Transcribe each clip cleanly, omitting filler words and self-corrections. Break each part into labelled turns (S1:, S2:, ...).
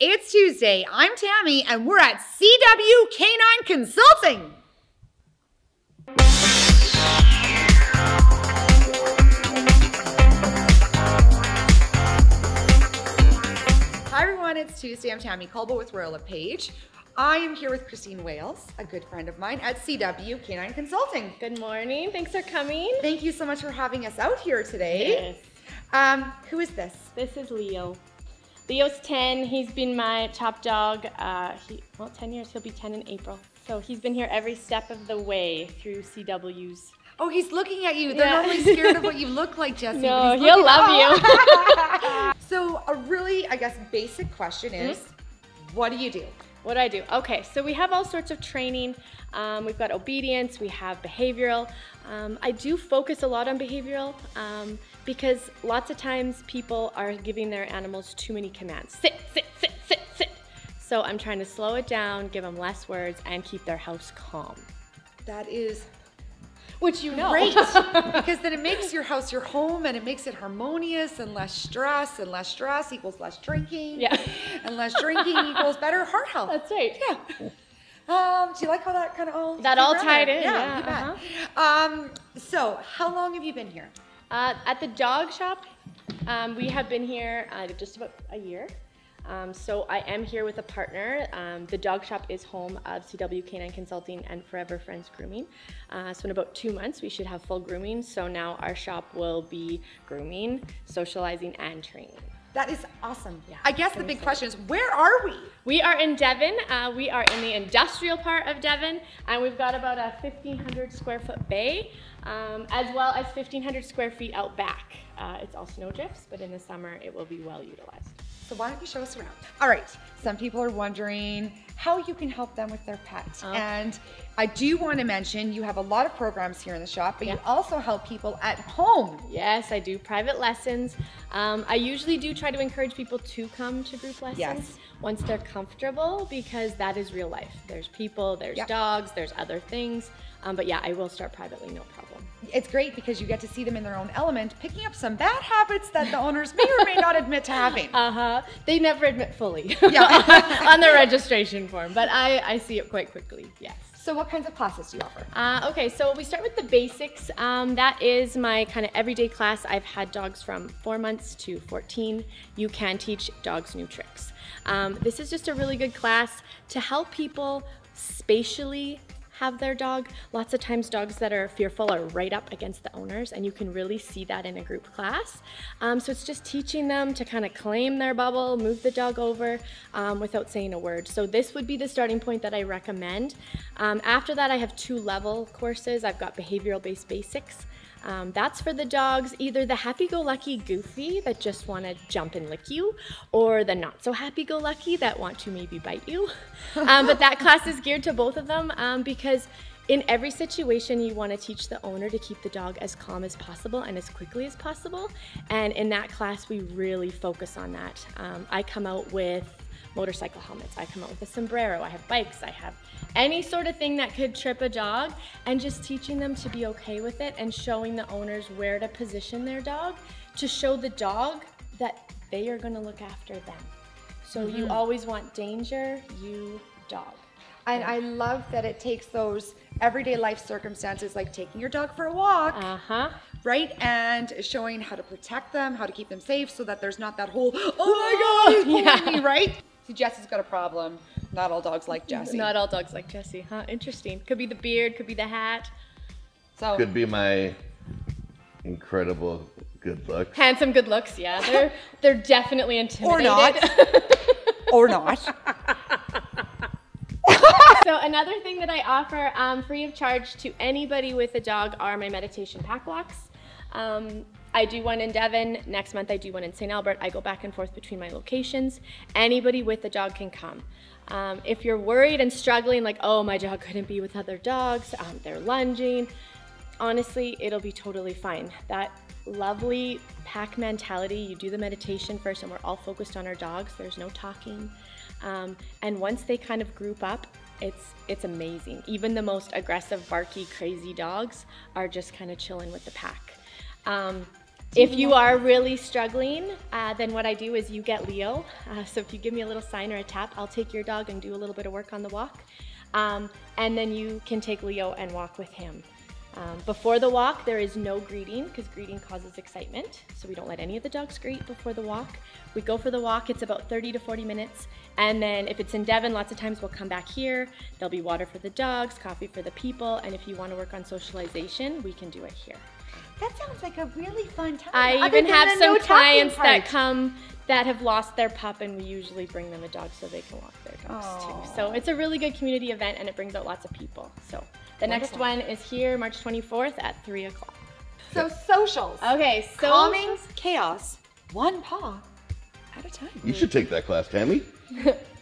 S1: It's Tuesday. I'm Tammy, and we're at CW Canine Consulting. Hi everyone, it's Tuesday. I'm Tammy Colbow with LePage. I am here with Christine Wales, a good friend of mine at CW Canine Consulting.
S2: Good morning. Thanks for coming.
S1: Thank you so much for having us out here today.
S2: Yes.
S1: Who is this?
S2: This is Leo. Leo's 10. He's been my top dog. 10 years. He'll be 10 in April. So he's been here every step of the way through CW's.
S1: Oh, he's looking at you. They're normally scared of what you look like, Jesse.
S2: No, he'll love you.
S1: So a really, I guess, basic question is, what do you do?
S2: What do I do? Okay, so we have all sorts of training. We've got obedience, we have behavioral. I do focus a lot on behavioral because lots of times people are giving their animals too many commands. Sit, sit, sit, sit, sit. So I'm trying to slow it down, give them less words, and keep their house calm.
S1: That is
S2: Which you know.
S1: great, because then it makes your house your home, and it makes it harmonious, and less stress equals less drinking.
S2: Yeah.
S1: And less drinking equals better heart health.
S2: That's right.
S1: Yeah. Do you like how that kind of all
S2: That all tied
S1: there?
S2: in,
S1: Yeah, you bet. So how long have you been here?
S2: At the dog shop, we have been here just about a year. So I am here with a partner. The dog shop is home of CW Canine Consulting and Forever Friends Grooming. So in about 2 months, we should have full grooming. So now our shop will be grooming, socializing, and training.
S1: That is awesome.
S2: Yeah,
S1: I guess the big question is, where are we?
S2: We are in Devon. We are in the industrial part of Devon, and we've got about a 1,500 square foot bay, as well as 1,500 square feet out back. It's all snow drifts, but in the summer it will be well utilized.
S1: So why don't you show us around? All right, some people are wondering how you can help them with their pet. And I do want to mention you have a lot of programs here in the shop, but you also help people at home.
S2: Yes, I do private lessons. I usually do try to encourage people to come to group lessons once they're comfortable, because that is real life. There's people, there's dogs, there's other things. But yeah, I will start privately, no problem.
S1: It's great because you get to see them in their own element, picking up some bad habits that the owners may or may not admit to having.
S2: They never admit fully on their registration form, but I see it quite quickly, yes.
S1: So what kinds of classes do you offer?
S2: Okay, so we start with the basics. That is my kind of everyday class. I've had dogs from 4 months to 14. You can teach dogs new tricks. This is just a really good class to help people spatially have their dog. Lots of times dogs that are fearful are right up against the owners, and you can really see that in a group class. So it's just teaching them to kind of claim their bubble, move the dog over without saying a word. So this would be the starting point that I recommend. After that, I have 2 level courses. I've got behavioral based basics. That's for the dogs, either the happy-go-lucky goofy that just want to jump and lick you, or the not-so-happy-go-lucky that want to maybe bite you. But that class is geared to both of them because in every situation you want to teach the owner to keep the dog as calm as possible and as quickly as possible. And in that class, we really focus on that. I come out with motorcycle helmets, I come out with a sombrero, I have bikes, I have any sort of thing that could trip a dog, and just teaching them to be okay with it and showing the owners where to position their dog to show the dog that they are going to look after them. So you always want danger, you dog.
S1: And I love that it takes those everyday life circumstances, like taking your dog for a walk, right? And showing how to protect them, how to keep them safe so that there's not that whole, oh my God, he's pulling me, right? See, Jesse's got a problem. Not all dogs like Jesse.
S2: Not all dogs like Jesse, huh? Interesting. Could be the beard, could be the hat.
S1: So
S3: could be my incredible good looks.
S2: Handsome good looks, yeah. They're definitely intimidated.
S1: Or not. Or not.
S2: So another thing that I offer free of charge to anybody with a dog are my meditation pack walks. I do one in Devon. Next month I do one in St. Albert. I go back and forth between my locations. Anybody with a dog can come. If you're worried and struggling, like, oh, my dog couldn't be with other dogs, they're lunging, honestly, it'll be totally fine. That lovely pack mentality, you do the meditation first and we're all focused on our dogs. There's no talking. And once they kind of group up, it's amazing. Even the most aggressive, barky, crazy dogs are just kind of chilling with the pack. If you are really struggling, then what I do is you get Leo. So if you give me a little sign or a tap, I'll take your dog and do a little bit of work on the walk. And then you can take Leo and walk with him. Before the walk, there is no greeting because greeting causes excitement. So we don't let any of the dogs greet before the walk. We go for the walk, it's about 30 to 40 minutes. And then if it's in Devon, lots of times we'll come back here. There'll be water for the dogs, coffee for the people. And if you want to work on socialization, we can do it here.
S1: That sounds like a really fun time.
S2: I even have some clients that come that have lost their pup, and we usually bring them a dog so they can walk their dogs too. So it's a really good community event, and it brings out lots of people. So the next one is here, March 24th at 3 o'clock.
S1: So socials.
S2: Okay, so
S1: calming chaos, one paw at a time.
S3: You should take that class, Tammy.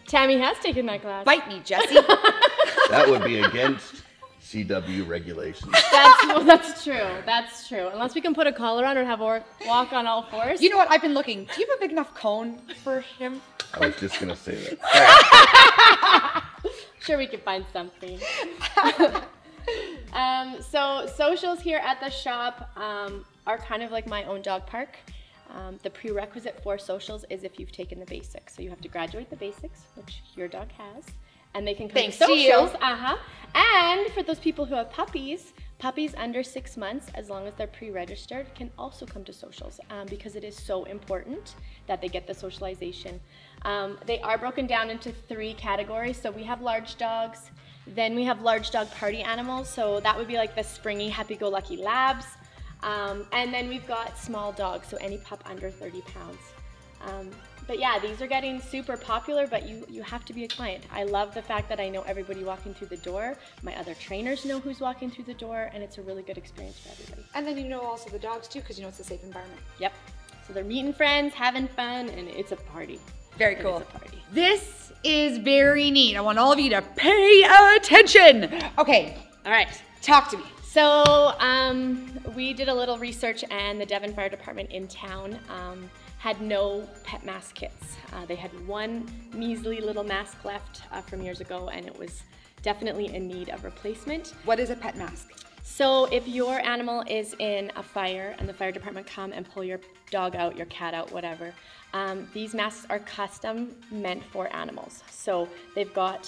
S2: Tammy has taken that class.
S1: Bite me, Jesse.
S3: That would be against CW regulations.
S2: That's true. That's true. Unless we can put a collar on or have a walk on all fours.
S1: You know what? I've been looking. Do you have a big enough cone for him?
S3: I was just gonna say that.
S2: Sure, we can find something. So socials here at the shop are kind of like my own dog park. The prerequisite for socials is if you've taken the basics. So you have to graduate the basics, which your dog has. And they can come to socials. And for those people who have puppies under 6 months, as long as they're pre-registered, can also come to socials because it is so important that they get the socialization. They are broken down into 3 categories. So we have large dogs, then we have large dog party animals. So that would be like the springy, happy-go-lucky labs. And then we've got small dogs, so any pup under 30 pounds. But yeah, these are getting super popular, but you have to be a client. I love the fact that I know everybody walking through the door. My other trainers know who's walking through the door, and it's a really good experience for everybody.
S1: And then you know also the dogs too, because you know it's a safe environment.
S2: Yep. So they're meeting friends, having fun, and it's a party.
S1: Very cool.
S2: It's a party.
S1: This is very neat. I want all of you to pay attention. Okay.
S2: All right.
S1: Talk to me.
S2: So we did a little research, and the Devon Fire Department in town had no pet mask kits. They had one measly little mask left from years ago, and it was definitely in need of replacement.
S1: What is a pet mask?
S2: So if your animal is in a fire and the fire department come and pull your dog out, your cat out, whatever, these masks are custom meant for animals. So they've got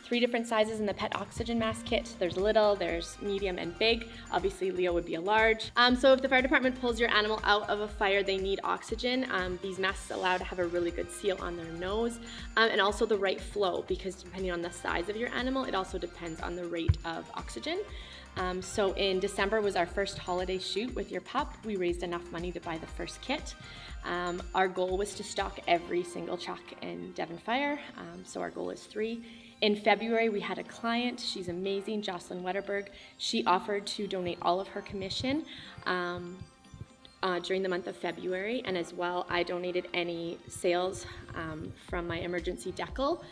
S2: 3 different sizes in the pet oxygen mask kit. There's little, there's medium, and big. Obviously Leo would be a large. So if the fire department pulls your animal out of a fire, they need oxygen. These masks allow to have a really good seal on their nose and also the right flow, because depending on the size of your animal, it also depends on the rate of oxygen. So in December was our first holiday shoot with your pup. We raised enough money to buy the first kit. Our goal was to stock every single truck in Devon Fire, so our goal is 3. In February, we had a client. She's amazing, Jocelyn Wetterberg. She offered to donate all of her commission during the month of February, and as well, I donated any sales from my emergency decal.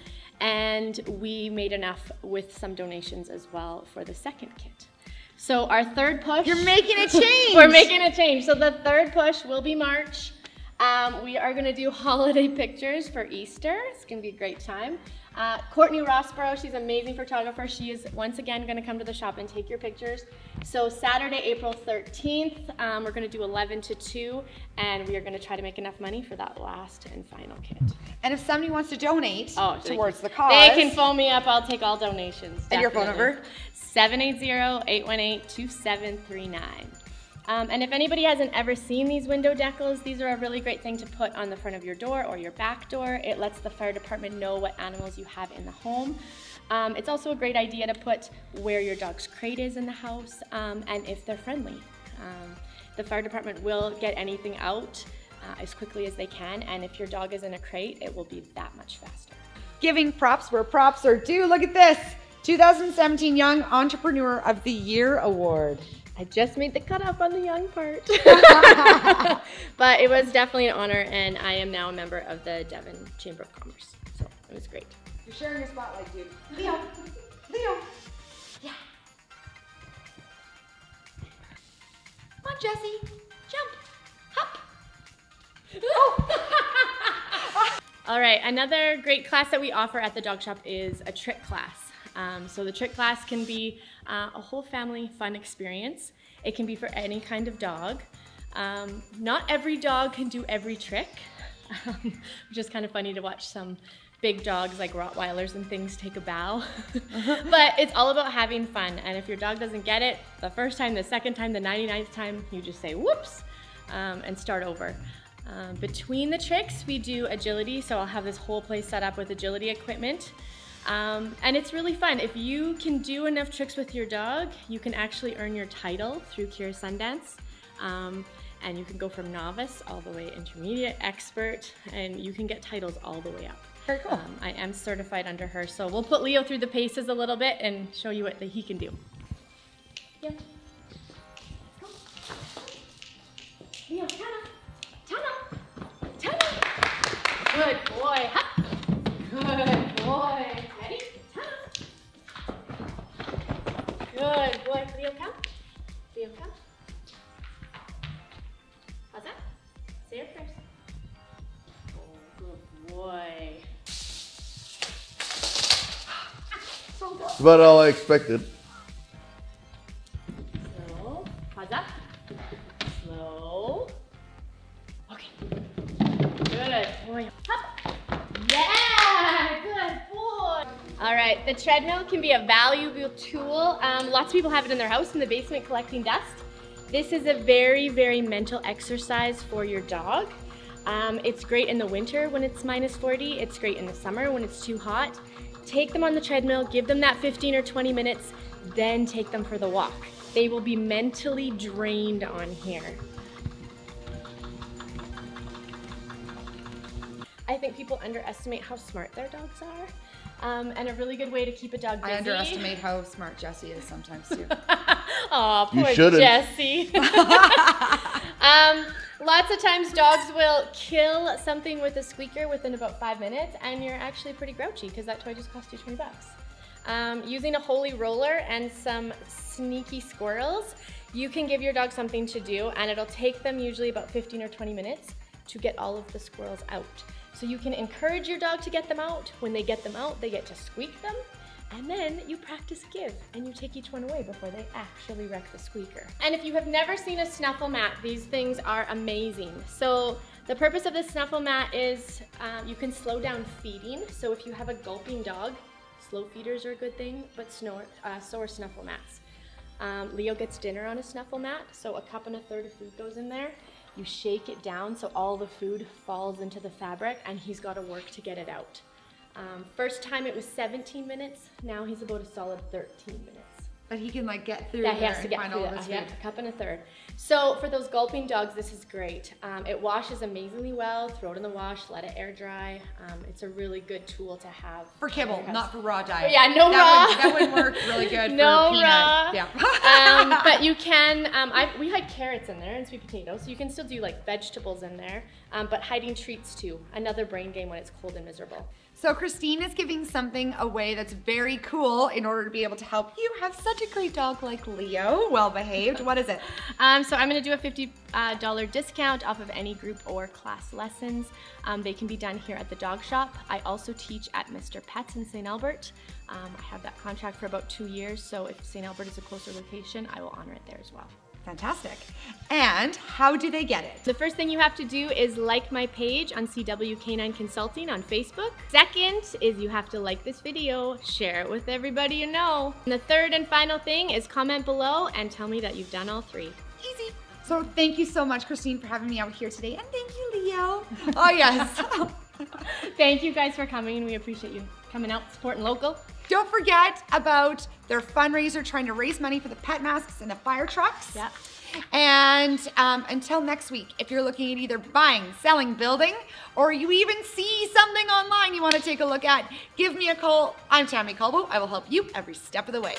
S2: And we made enough with some donations as well for the second kit. So our third push...
S1: You're making a change!
S2: We're making a change. So the third push will be March. We are going to do holiday pictures for Easter. It's going to be a great time. Courtney Rossborough, she's an amazing photographer. She is once again going to come to the shop and take your pictures. So Saturday, April 13th, we're going to do 11 to 2, and we are going to try to make enough money for that last and final kit.
S1: And if somebody wants to donate towards the cause,
S2: they can phone me up. I'll take all donations.
S1: And your phone number?
S2: 780-818-2739. And if anybody hasn't ever seen these window decals, these are a really great thing to put on the front of your door or your back door. It lets the fire department know what animals you have in the home. It's also a great idea to put where your dog's crate is in the house and if they're friendly. The fire department will get anything out as quickly as they can, and if your dog is in a crate, it will be that much faster.
S1: Giving props where props are due. Look at this, 2017 Young Entrepreneur of the Year Award.
S2: I just made the cutoff on the young part. But it was definitely an honor, and I am now a member of the Devon Chamber of Commerce, so it was great.
S1: You're sharing your spotlight, dude. Leo, Leo. Yeah. Come on, Jesse. Jump. Hop. Oh.
S2: All right, another great class that we offer at the dog shop is a trick class. So the trick class can be a whole family fun experience. It can be for any kind of dog. Not every dog can do every trick, which is kind of funny to watch some big dogs like Rottweilers and things take a bow. But it's all about having fun, and if your dog doesn't get it the first time, the second time, the 99th time, you just say whoops and start over. Between the tricks, we do agility, so I'll have this whole place set up with agility equipment. And it's really fun. If you can do enough tricks with your dog, you can actually earn your title through Cure Sundance. And you can go from novice all the way intermediate, expert, and you can get titles all the way up.
S1: Very cool.
S2: I am certified under her, so we'll put Leo through the paces a little bit and show you what he can do. Yeah. Leo, Tana. Good boy. Hop. Good boy. Ready? Tana. Good boy. Leo, come. Leo, come. How's that? Say it first. Oh, good boy.
S3: It's about all I expected.
S2: Slow. How's that? Slow. Okay. Good boy. Hop. Yeah, good boy. All right, the treadmill can be a valuable tool. Lots of people have it in their house in the basement collecting dust. This is a very, very mental exercise for your dog. It's great in the winter when it's -40. It's great in the summer when it's too hot. Take them on the treadmill, give them that 15 or 20 minutes, then take them for the walk. They will be mentally drained on here. I think people underestimate how smart their dogs are. And a really good way to keep a dog busy.
S1: I underestimate how smart Jessie is sometimes too.
S2: Aw, poor Jessie. Lots of times dogs will kill something with a squeaker within about 5 minutes, and you're actually pretty grouchy because that toy just cost you 20 bucks. Using a holy roller and some sneaky squirrels, you can give your dog something to do, and it'll take them usually about 15 or 20 minutes to get all of the squirrels out. So you can encourage your dog to get them out. When they get them out, they get to squeak them. And then you practice give, and you take each one away before they actually wreck the squeaker. And if you have never seen a snuffle mat, these things are amazing. So the purpose of the snuffle mat is you can slow down feeding. So if you have a gulping dog, slow feeders are a good thing, but so are snuffle mats. Leo gets dinner on a snuffle mat, so 1 1/4 cups of food goes in there. You shake it down so all the food falls into the fabric, and he's got to work to get it out. First time it was 17 minutes, now he's about a solid 13 minutes.
S1: But he can like get through
S2: Yeah, he
S1: there
S2: has to
S1: and
S2: get
S1: find
S2: through
S1: all of
S2: that.
S1: his food.
S2: Yeah, 1 1/4 cups. So for those gulping dogs, this is great. It washes amazingly well. Throw it in the wash, let it air dry. It's a really good tool to have.
S1: For kibble, not for raw diet.
S2: Yeah, no raw.
S1: That would work really good
S2: no
S1: for peanut.
S2: raw.
S1: Yeah.
S2: But you can, we hide carrots in there and sweet potatoes, so you can still do like vegetables in there, but hiding treats too. Another brain game when it's cold and miserable.
S1: So Christine is giving something away that's very cool in order to be able to help you have such a great dog like Leo, well behaved. What is it?
S2: So I'm gonna do a $50 discount off of any group or class lessons. They can be done here at the dog shop. I also teach at Mr. Pets in St. Albert. I have that contract for about 2 years, so if St. Albert is a closer location, I will honor it there as well.
S1: Fantastic. And how do they get it?
S2: The first thing you have to do is like my page on CW Canine Consulting on Facebook. Second is you have to like this video, share it with everybody you know. And the third and final thing is comment below and tell me that you've done all 3.
S1: Easy. So thank you so much, Christine, for having me out here today. And thank you, Leo. Oh, yes.
S2: Thank you guys for coming. We appreciate you coming out, supporting local.
S1: Don't forget about their fundraiser trying to raise money for the pet masks and the fire trucks.
S2: Yeah.
S1: And until next week, if you're looking at either buying, selling, building, or you even see something online you want to take a look at, give me a call. I'm Tammy Colbow. I will help you every step of the way.